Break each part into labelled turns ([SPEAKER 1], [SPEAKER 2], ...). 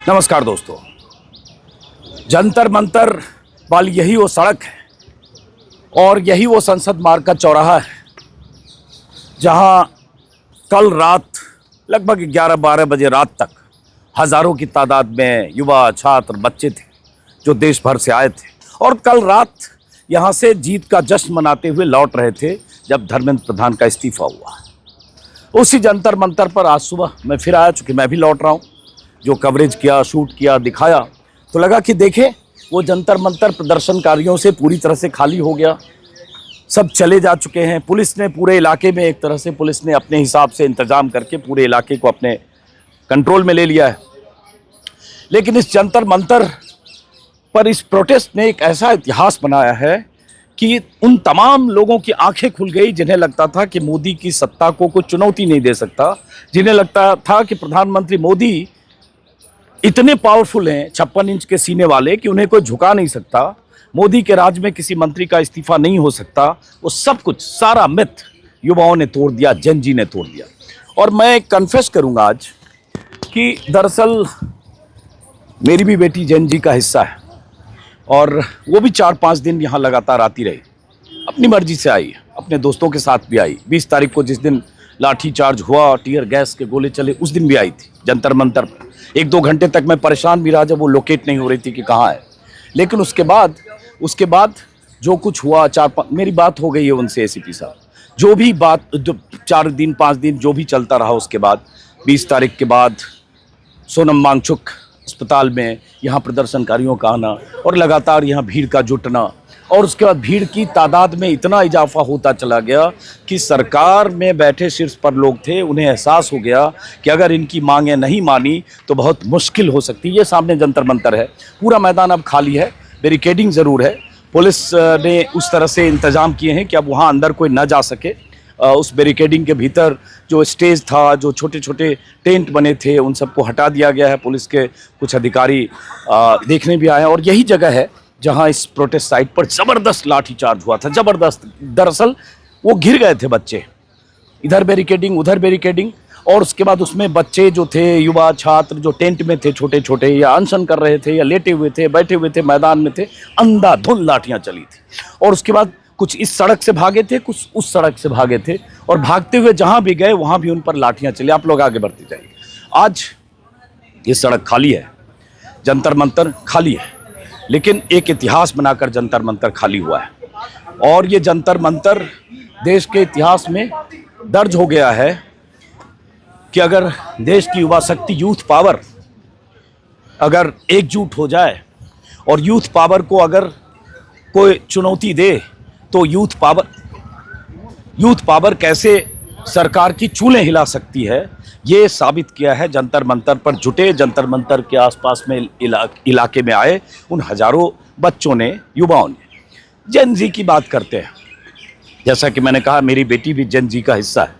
[SPEAKER 1] नमस्कार दोस्तों। जंतर मंतर वाली यही वो सड़क है और यही वो संसद मार्ग का चौराहा है जहां कल रात लगभग 11-12 बजे रात तक हज़ारों की तादाद में युवा, छात्र, बच्चे थे जो देश भर से आए थे और कल रात यहां से जीत का जश्न मनाते हुए लौट रहे थे जब धर्मेंद्र प्रधान का इस्तीफा हुआ। उसी जंतर मंतर पर आज सुबह मैं फिर आया, चूँकि मैं भी लौट रहा हूँ। जो कवरेज किया, शूट किया, दिखाया तो लगा कि देखें वो जंतर मंतर प्रदर्शनकारियों से पूरी तरह से खाली हो गया। सब चले जा चुके हैं। पुलिस ने पूरे इलाके में एक तरह से पुलिस ने अपने हिसाब से इंतजाम करके पूरे इलाके को अपने कंट्रोल में ले लिया है। लेकिन इस जंतर मंतर पर इस प्रोटेस्ट ने एक ऐसा इतिहास बनाया है कि उन तमाम लोगों की आंखें खुल गई जिन्हें लगता था कि मोदी की सत्ता को कोई चुनौती नहीं दे सकता, जिन्हें लगता था कि प्रधानमंत्री मोदी इतने पावरफुल हैं, 56 इंच के सीने वाले, कि उन्हें कोई झुका नहीं सकता। मोदी के राज में किसी मंत्री का इस्तीफा नहीं हो सकता। वो सब कुछ, सारा मिथ युवाओं ने तोड़ दिया, जन जी ने तोड़ दिया। और मैं कन्फेस करूंगा आज कि दरअसल मेरी भी बेटी जन जी का हिस्सा है और वो भी 4-5 दिन यहाँ लगातार आती रही। अपनी मर्जी से आई, अपने दोस्तों के साथ भी आई। 20 तारीख को जिस दिन लाठी चार्ज हुआ, टीयर गैस के गोले चले, उस दिन भी आई थी जंतर मंतर पर। 1-2 घंटे तक मैं परेशान भी रहा जब वो लोकेट नहीं हो रही थी कि कहाँ है। लेकिन उसके बाद जो कुछ हुआ, 4-5 मेरी बात हो गई है उनसे, एसीपी साहब, जो भी बात, जो 4 दिन 5 दिन जो भी चलता रहा, उसके बाद 20 तारीख के बाद सोनम वांगचुक अस्पताल में यहाँ प्रदर्शनकारियों का आना और लगातार यहाँ भीड़ का जुटना, और उसके बाद भीड़ की तादाद में इतना इजाफा होता चला गया कि सरकार में बैठे शीर्ष पर लोग थे, उन्हें एहसास हो गया कि अगर इनकी मांगें नहीं मानी तो बहुत मुश्किल हो सकती है। ये सामने जंतर मंतर है, पूरा मैदान अब खाली है, बैरिकेडिंग ज़रूर है। पुलिस ने उस तरह से इंतज़ाम किए हैं कि अब वहाँ अंदर कोई न जा सके। उस बैरिकेडिंग के भीतर जो स्टेज था, जो छोटे छोटे टेंट बने थे, उन सबको हटा दिया गया है। पुलिस के कुछ अधिकारी देखने भी आए हैं और यही जगह है जहां इस प्रोटेस्ट साइट पर ज़बरदस्त लाठीचार्ज हुआ था, ज़बरदस्त। दरअसल वो घिर गए थे बच्चे, इधर बैरिकेडिंग उधर बैरिकेडिंग, और उसके बाद उसमें बच्चे जो थे, युवा, छात्र जो टेंट में थे, छोटे छोटे, या अनशन कर रहे थे, या लेटे हुए थे, बैठे हुए थे, मैदान में थे, अंधाधुंध लाठियाँ चली थी। और उसके बाद कुछ इस सड़क से भागे थे, कुछ उस सड़क से भागे थे, और भागते हुए जहाँ भी गए वहाँ भी उन पर लाठियाँ चली। आप लोग आगे बढ़ते जाइए। आज ये सड़क खाली है, जंतर मंतर खाली है, लेकिन एक इतिहास बनाकर जंतर मंतर खाली हुआ है। और ये जंतर मंतर देश के इतिहास में दर्ज हो गया है कि अगर देश की युवा शक्ति, यूथ पावर अगर एकजुट हो जाए और यूथ पावर को अगर कोई चुनौती दे तो यूथ पावर कैसे सरकार की चूलें हिला सकती है, ये साबित किया है जंतर मंतर पर जुटे, जंतर मंतर के आसपास में इलाके में आए उन हजारों बच्चों ने, युवाओं ने। जन जी की बात करते हैं, जैसा कि मैंने कहा मेरी बेटी भी जन जी का हिस्सा है।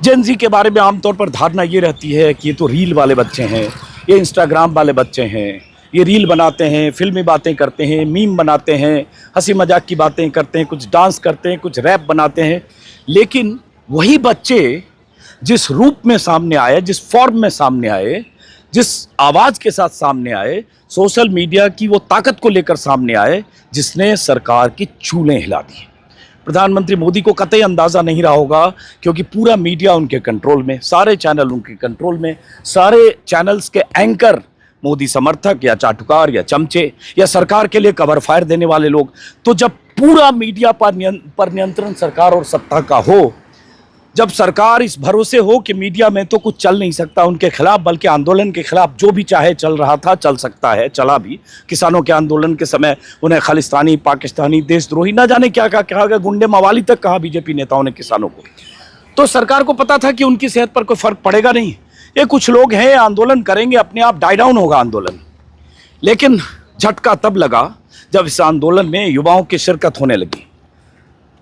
[SPEAKER 1] जन जी के बारे में आमतौर पर धारणा ये रहती है कि ये तो रील वाले बच्चे हैं, ये इंस्टाग्राम वाले बच्चे हैं, ये रील बनाते हैं, फिल्मी बातें करते हैं, मीम बनाते हैं, हंसी मजाक की बातें करते हैं, कुछ डांस करते हैं, कुछ रैप बनाते हैं। लेकिन वही बच्चे जिस रूप में सामने आए, जिस फॉर्म में सामने आए, जिस आवाज़ के साथ सामने आए, सोशल मीडिया की वो ताकत को लेकर सामने आए जिसने सरकार की चूलें हिला दी। प्रधानमंत्री मोदी को कतई अंदाज़ा नहीं रहा होगा, क्योंकि पूरा मीडिया उनके कंट्रोल में, सारे चैनल उनके कंट्रोल में, सारे चैनल्स के एंकर मोदी समर्थक या चाटुकार या चमचे या सरकार के लिए कवर फायर देने वाले लोग। तो जब पूरा मीडिया पर नियंत्रण सरकार और सत्ता का हो, जब सरकार इस भरोसे हो कि मीडिया में तो कुछ चल नहीं सकता उनके खिलाफ, बल्कि आंदोलन के खिलाफ जो भी चाहे चल रहा था, चल सकता है, चला भी। किसानों के आंदोलन के समय उन्हें खालिस्तानी, पाकिस्तानी, देशद्रोही, ना जाने क्या क्या कहा गया, गुंडे मवाली तक कहा बीजेपी नेताओं ने किसानों को। तो सरकार को पता था कि उनकी सेहत पर कोई फर्क पड़ेगा नहीं, ये कुछ लोग हैं, आंदोलन करेंगे, अपने आप डाई डाउन होगा आंदोलन। लेकिन झटका तब लगा जब इस आंदोलन में युवाओं की शिरकत होने लगी।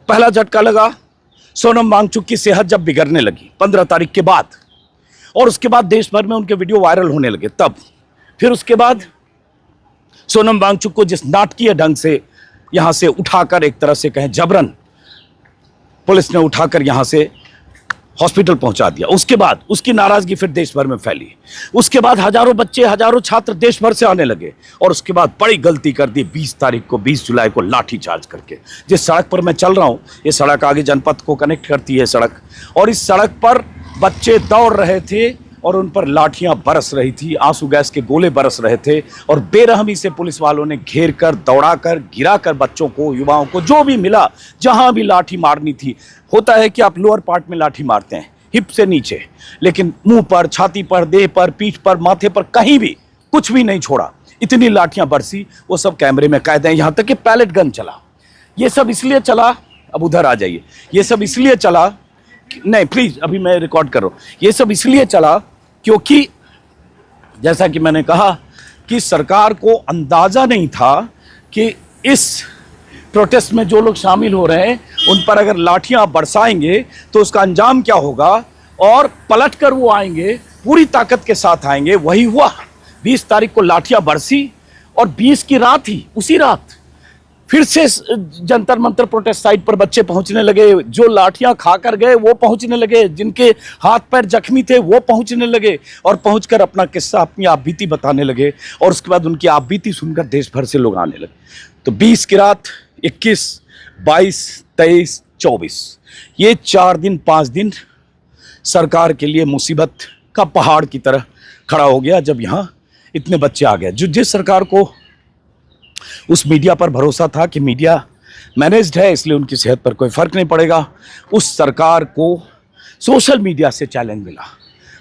[SPEAKER 1] पहला झटका लगा सोनम वांगचुक की सेहत जब बिगड़ने लगी 15 तारीख के बाद, और उसके बाद देश भर में उनके वीडियो वायरल होने लगे तब। फिर उसके बाद सोनम वांगचुक को जिस नाटकीय ढंग से यहाँ से उठाकर, एक तरह से कहें जबरन, पुलिस ने उठाकर यहाँ से हॉस्पिटल पहुंचा दिया। उसके बाद उसकी नाराजगी फिर देश भर में फैली। उसके बाद हजारों बच्चे, हजारों छात्र देश भर से आने लगे और उसके बाद बड़ी गलती कर दी 20 तारीख को, 20 जुलाई को लाठी चार्ज करके। जिस सड़क पर मैं चल रहा हूं, ये सड़क आगे जनपद को कनेक्ट करती है सड़क, और इस सड़क पर बच्चे दौड़ रहे थे और उन पर लाठियां बरस रही थी, आंसू गैस के गोले बरस रहे थे और बेरहमी से पुलिस वालों ने घेर कर, दौड़ाकर, गिराकर बच्चों को, युवाओं को, जो भी मिला, जहां भी लाठी मारनी थी। होता है कि आप लोअर पार्ट में लाठी मारते हैं, हिप से नीचे, लेकिन मुंह पर, छाती पर, देह पर, पीठ पर, माथे पर, कहीं भी कुछ भी नहीं छोड़ा। इतनी लाठियां बरसी, वो सब कैमरे में कैद हैं। यहां तक कि पैलेट गन चला। ये सब इसलिए चला, अब उधर आ जाइए, ये सब इसलिए चला, नहीं प्लीज अभी मैं रिकॉर्ड कर रहा हूं, ये सब इसलिए चला क्योंकि जैसा कि मैंने कहा कि सरकार को अंदाजा नहीं था कि इस प्रोटेस्ट में जो लोग शामिल हो रहे हैं उन पर अगर लाठियां बरसाएंगे तो उसका अंजाम क्या होगा, और पलटकर वो आएंगे, पूरी ताकत के साथ आएंगे। वही हुआ, 20 तारीख को लाठियां बरसी और 20 की रात ही, उसी रात फिर से जंतर मंतर प्रोटेस्ट साइट पर बच्चे पहुंचने लगे। जो लाठियां खाकर गए वो पहुंचने लगे, जिनके हाथ पैर जख्मी थे वो पहुंचने लगे और पहुंचकर अपना किस्सा, अपनी आपबीती बताने लगे। और उसके बाद उनकी आपबीती सुनकर देश भर से लोग आने लगे। तो 20 की रात, 21, 22, 23, 24, ये 4 दिन, 5 दिन सरकार के लिए मुसीबत का पहाड़ की तरह खड़ा हो गया जब यहाँ इतने बच्चे आ गए। जिस सरकार को उस मीडिया पर भरोसा था कि मीडिया मैनेज्ड है इसलिए उनकी सेहत पर कोई फर्क नहीं पड़ेगा, उस सरकार को सोशल मीडिया से चैलेंज मिला,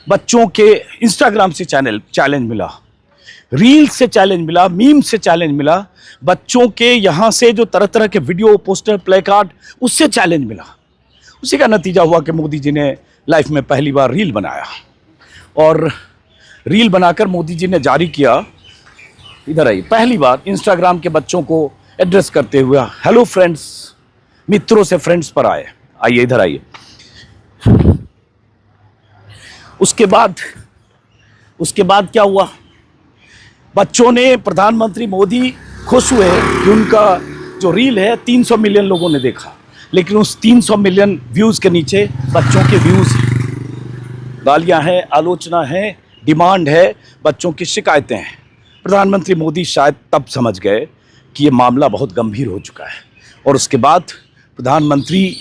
[SPEAKER 1] बच्चों के इंस्टाग्राम से चैलेंज मिला, रील से चैलेंज मिला, मीम से चैलेंज मिला, बच्चों के यहाँ से जो तरह तरह के वीडियो, पोस्टर, प्ले कार्ड, उससे चैलेंज मिला। उसी का नतीजा हुआ कि मोदी जी ने लाइफ में पहली बार रील बनाया और रील बनाकर मोदी जी ने जारी किया, इधर आइए, पहली बार इंस्टाग्राम के बच्चों को एड्रेस करते हुए, हेलो फ्रेंड्स, मित्रों से फ्रेंड्स पर आइए इधर आइए। उसके बाद क्या हुआ, बच्चों ने, प्रधानमंत्री मोदी खुश हुए कि उनका जो रील है 300 मिलियन लोगों ने देखा, लेकिन उस 300 मिलियन व्यूज के नीचे बच्चों के व्यूज, गालियां हैं, आलोचना है, डिमांड है, बच्चों की शिकायतें हैं। प्रधानमंत्री मोदी शायद तब समझ गए कि ये मामला बहुत गंभीर हो चुका है और उसके बाद प्रधानमंत्री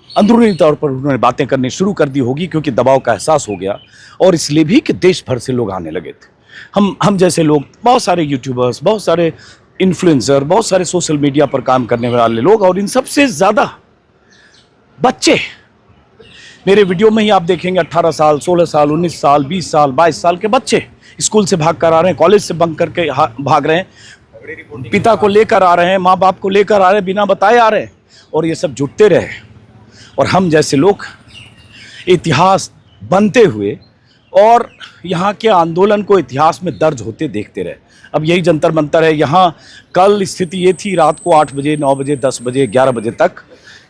[SPEAKER 1] अंदरूनी तौर पर उन्होंने बातें करनी शुरू कर दी होगी, क्योंकि दबाव का एहसास हो गया और इसलिए भी कि देश भर से लोग आने लगे थे। हम जैसे लोग, बहुत सारे यूट्यूबर्स, बहुत सारे इन्फ्लुएंसर, बहुत सारे सोशल मीडिया पर काम करने वाले लोग, और इन सबसे ज़्यादा बच्चे। मेरे वीडियो में ही आप देखेंगे 18 साल, 16 साल, 19 साल, 20 साल, 22 साल के बच्चे स्कूल से भाग कर आ रहे हैं, कॉलेज से बंक करके भाग रहे हैं, पिता को लेकर आ रहे हैं, माँ बाप को लेकर आ रहे हैं, बिना बताए आ रहे हैं, और ये सब जुटते रहे और हम जैसे लोग इतिहास बनते हुए और यहाँ के आंदोलन को इतिहास में दर्ज होते देखते रहे। अब यही जंतर मंतर है। यहाँ कल स्थिति ये थी रात को 8 बजे, 9 बजे, 10 बजे, 11 बजे तक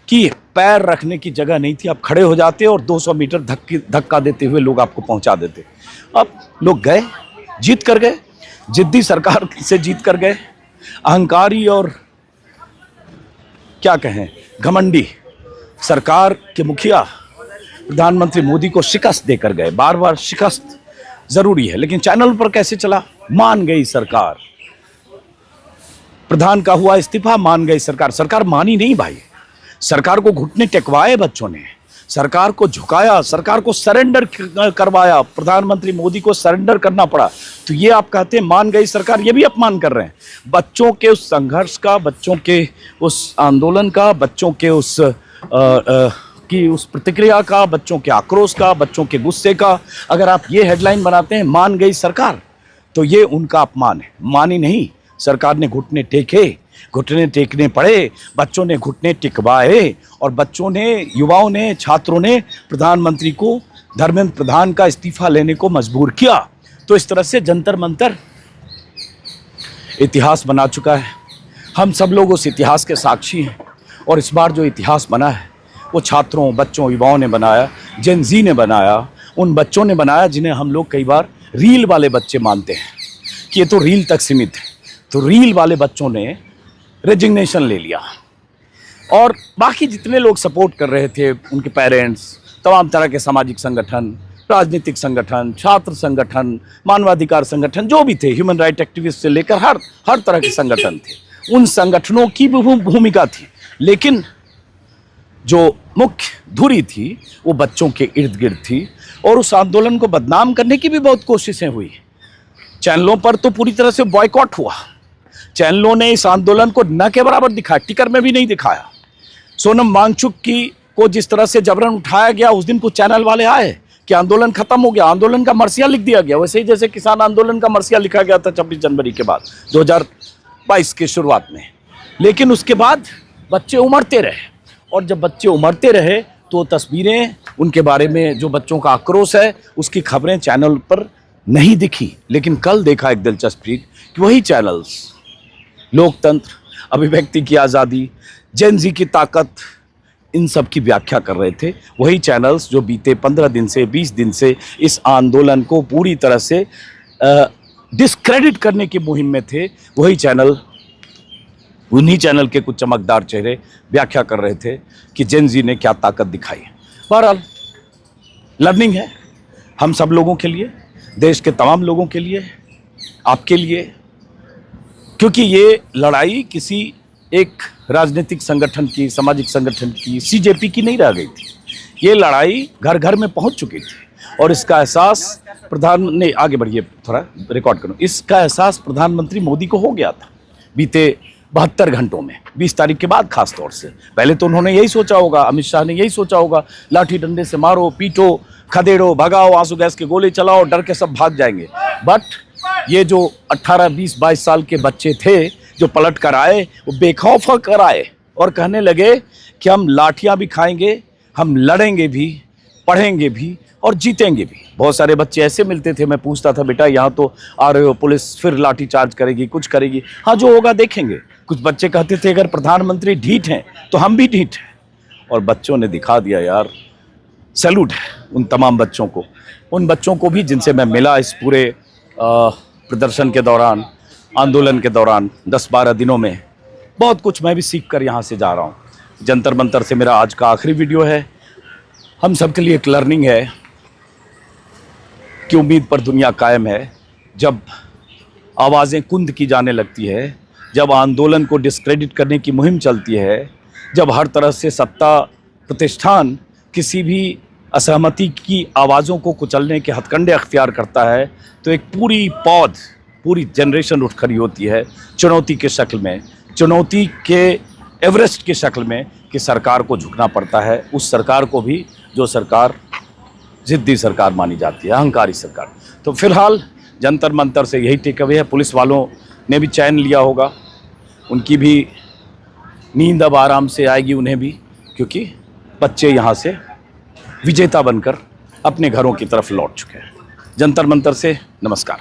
[SPEAKER 1] कि पैर रखने की जगह नहीं थी। आप खड़े हो जाते और 200 मीटर धक्का देते हुए लोग आपको पहुंचा देते। अब लोग गए, जीत कर गए, जिद्दी सरकार से जीत कर गए, अहंकारी और क्या कहें, घमंडी सरकार के मुखिया प्रधानमंत्री मोदी को शिकस्त देकर गए। बार बार शिकस्त जरूरी है, लेकिन चैनल पर कैसे चला, मान गई सरकार। प्रधान का हुआ इस्तीफा, मान गई सरकार। सरकार मानी नहीं भाई, सरकार को घुटने टेकवाए बच्चों ने, सरकार को झुकाया, सरकार को सरेंडर करवाया, प्रधानमंत्री मोदी को सरेंडर करना पड़ा। तो ये आप कहते हैं मान गई सरकार, ये भी अपमान कर रहे हैं बच्चों के उस संघर्ष का, बच्चों के उस आंदोलन का, बच्चों के उस प्रतिक्रिया का, बच्चों के आक्रोश का, बच्चों के गुस्से का। अगर आप ये हेडलाइन बनाते हैं मान गई सरकार, तो ये उनका अपमान है। मानी नहीं, सरकार ने घुटने टेके, घुटने टेकने पड़े, बच्चों ने घुटने टिकवाए और बच्चों ने, युवाओं ने, छात्रों ने प्रधानमंत्री को, धर्मेंद्र प्रधान का इस्तीफा लेने को मजबूर किया। तो इस तरह से जंतर मंतर इतिहास बना चुका है। हम सब लोग उस इतिहास के साक्षी हैं और इस बार जो इतिहास बना है वो छात्रों, बच्चों, युवाओं ने बनाया, जेन ज़ी ने बनाया, उन बच्चों ने बनाया जिन्हें हम लोग कई बार रील वाले बच्चे मानते हैं कि ये तो रील तक सीमित है। तो रील वाले बच्चों ने रेजिग्नेशन ले लिया और बाकी जितने लोग सपोर्ट कर रहे थे, उनके पेरेंट्स, तमाम तरह के सामाजिक संगठन, राजनीतिक संगठन, छात्र संगठन, मानवाधिकार संगठन, जो भी थे, ह्यूमन राइट एक्टिविस्ट से लेकर हर तरह के संगठन थे। उन संगठनों की भी भूमिका थी, लेकिन जो मुख्य धुरी थी वो बच्चों के इर्द गिर्द थी। और उस आंदोलन को बदनाम करने की भी बहुत कोशिशें हुई। चैनलों पर तो पूरी तरह से बॉयकॉट हुआ। चैनलों ने इस आंदोलन को न के बराबर दिखाया, टिकर में भी नहीं दिखाया। सोनम वांगचुक को जिस तरह से जबरन उठाया गया, उस दिन कुछ चैनल वाले आए कि आंदोलन खत्म हो गया, आंदोलन का मरसिया लिख दिया गया, वैसे ही जैसे किसान आंदोलन का मरसिया लिखा गया था 26 जनवरी के बाद 2022 के शुरुआत में। लेकिन उसके बाद बच्चे उमड़ते रहे, और जब बच्चे उमड़ते रहे तो तस्वीरें, उनके बारे में जो बच्चों का आक्रोश है, उसकी खबरें चैनल पर नहीं दिखी। लेकिन कल देखा एक दिलचस्प चीज कि वही चैनल्स लोकतंत्र, अभिव्यक्ति की आज़ादी, जेन ज़ी की ताकत, इन सब की व्याख्या कर रहे थे। वही चैनल्स जो बीते 15 दिन से 20 दिन से इस आंदोलन को पूरी तरह से डिस्क्रेडिट करने की मुहिम में थे, वही चैनल, उन्हीं चैनल के कुछ चमकदार चेहरे व्याख्या कर रहे थे कि जेन ज़ी ने क्या ताकत दिखाई। बहरहाल लर्निंग है हम सब लोगों के लिए, देश के तमाम लोगों के लिए, आपके लिए, क्योंकि ये लड़ाई किसी एक राजनीतिक संगठन की, सामाजिक संगठन की, सीजेपी की नहीं रह गई थी। ये लड़ाई घर घर में पहुंच चुकी थी, और इसका एहसास आगे बढ़िए थोड़ा रिकॉर्ड करूं, इसका एहसास प्रधानमंत्री मोदी को हो गया था बीते 72 घंटों में, 20 तारीख के बाद खास तौर से। पहले तो उन्होंने यही सोचा होगा, अमित शाह ने यही सोचा होगा, लाठी डंडे से मारो, पीटो, खदेड़ो, भगाओ, आंसू गैस के गोले चलाओ, डर के सब भाग जाएंगे। बट ये जो 18, 20, 22 साल के बच्चे थे जो पलट कर आए, वो बेखौफ होकर आए और कहने लगे कि हम लाठियां भी खाएंगे, हम लड़ेंगे भी, पढ़ेंगे भी और जीतेंगे भी। बहुत सारे बच्चे ऐसे मिलते थे, मैं पूछता था, बेटा यहाँ तो आ रहे हो, पुलिस फिर लाठी चार्ज करेगी, कुछ करेगी। हाँ, जो होगा देखेंगे। कुछ बच्चे कहते थे अगर प्रधानमंत्री ढीठ हैं तो हम भी ढीठ हैं, और बच्चों ने दिखा दिया यार। सैल्यूट है उन तमाम बच्चों को, उन बच्चों को भी जिनसे मैं मिला इस पूरे प्रदर्शन के दौरान, आंदोलन के दौरान 10-12 दिनों में। बहुत कुछ मैं भी सीख कर यहाँ से जा रहा हूँ। जंतर मंतर से मेरा आज का आखिरी वीडियो है। हम सब के लिए एक लर्निंग है कि उम्मीद पर दुनिया कायम है। जब आवाज़ें कुंद की जाने लगती है, जब आंदोलन को डिस्क्रेडिट करने की मुहिम चलती है, जब हर तरह से सत्ता प्रतिष्ठान किसी भी असहमति की आवाज़ों को कुचलने के हथकंडे अख्तियार करता है, तो एक पूरी जनरेशन उठ खड़ी होती है चुनौती के शक्ल में, चुनौती के एवरेस्ट की शक्ल में, कि सरकार को झुकना पड़ता है। उस सरकार को भी जो सरकार जिद्दी सरकार मानी जाती है, अहंकारी सरकार। तो फिलहाल जंतर मंतर से यही टेक अवे है। पुलिस वालों ने भी चैन लिया होगा, उनकी भी नींद अब आराम से आएगी उन्हें भी, क्योंकि बच्चे यहाँ से विजेता बनकर अपने घरों की तरफ लौट चुके हैं। जंतर मंतर से नमस्कार।